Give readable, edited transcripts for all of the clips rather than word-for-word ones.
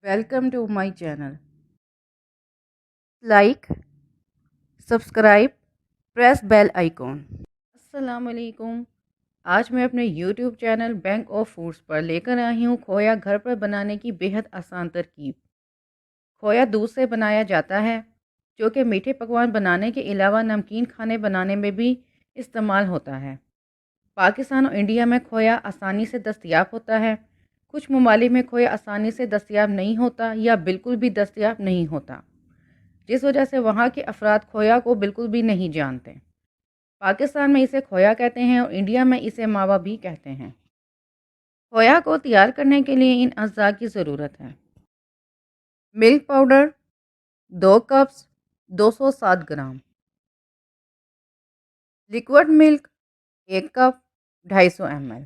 Welcome to my channel. Like, subscribe, press bell icon. السلام علیکم. آج میں اپنے YouTube channel Bank of Foods پر لے کر آئی ہوں کھویا گھر پر بنانے کی بہت آسان ترکیب. کھویا دودھ سے بنایا جاتا ہے جو کہ میٹھے پکوان بنانے کے علاوہ نمکین کھانے بنانے میں بھی استعمال ہوتا ہے. پاکستان اور انڈیا میں کھویا آسانی سے دستیاب ہوتا ہے. کچھ ممالک میں کھویا آسانی سے دستیاب نہیں ہوتا یا بالکل بھی دستیاب نہیں ہوتا، جس وجہ سے وہاں کے افراد کھویا کو بالکل بھی نہیں جانتے. پاکستان میں اسے کھویا کہتے ہیں اور انڈیا میں اسے ماوا بھی کہتے ہیں. کھویا کو تیار کرنے کے لیے ان اجزاء کی ضرورت ہے: milk powder 2 cups 207 gram, liquid milk 1 cup 250 ml،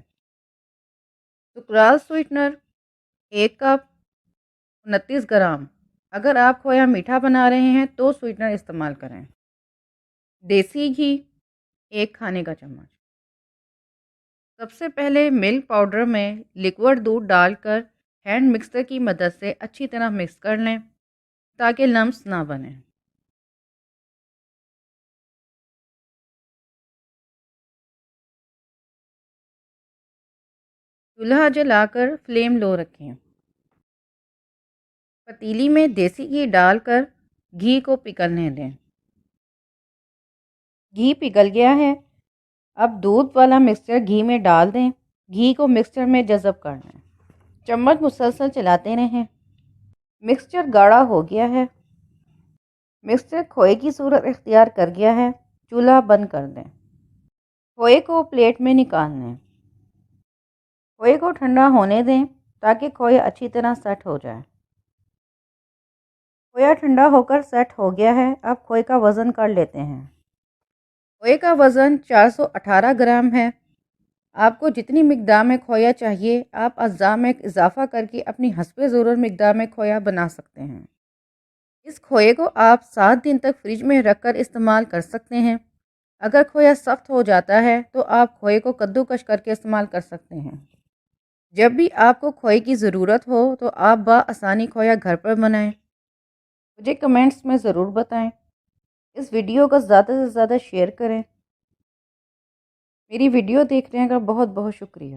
sucralose sweetener 1 cup 29 gram. اگر آپ کھویا میٹھا بنا رہے ہیں تو سویٹنر استعمال کریں. دیسی گھی 1 کھانے کا چمچ. سب سے پہلے ملک پاؤڈر میں لیکوڈ دودھ ڈال کر ہینڈ مکسر کی مدد سے اچھی طرح مکس کر لیں تاکہ لمس نہ بنیں. چولہا جلا کر فلیم لو رکھیں. پتیلی میں دیسی گھی ڈال کر گھی کو پگھلنے دیں. گھی پگھل گیا ہے. اب دودھ والا مکسچر گھی میں ڈال دیں. گھی کو مکسچر میں جذب کر لیں. چمچ مسلسل چلاتے رہیں. مکسچر گاڑھا ہو گیا ہے. مکسچر کھوئے کی صورت اختیار کر گیا ہے. چولہا بند کر دیں. کھوئے کو پلیٹ میں نکال لیں. کھوئے کو ٹھنڈا ہونے دیں تاکہ کھوئے اچھی طرح سیٹ ہو جائے. کھویا ٹھنڈا ہو کر سیٹ ہو گیا ہے. اب کھوئے کا وزن کر لیتے ہیں. کھوئے کا وزن 418 گرام ہے. آپ کو جتنی مقدار میں کھویا چاہیے آپ اجزاء میں اضافہ کر کے اپنی حسب ضرورت مقدار میں کھویا بنا سکتے ہیں. اس کھوئے کو آپ 7 دن تک فریج میں رکھ کر استعمال کر سکتے ہیں. اگر کھویا سخت ہو جاتا ہے تو آپ کھوئے کو کدوکش کر کے استعمال کر سکتے ہیں. جب بھی آپ کو کھوئے کی ضرورت ہو تو آپ بآسانی کھویا گھر پر بنائیں. مجھے کمنٹس میں ضرور بتائیں. اس ویڈیو کو زیادہ سے زیادہ شیئر کریں. میری ویڈیو دیکھنے کا بہت بہت شکریہ.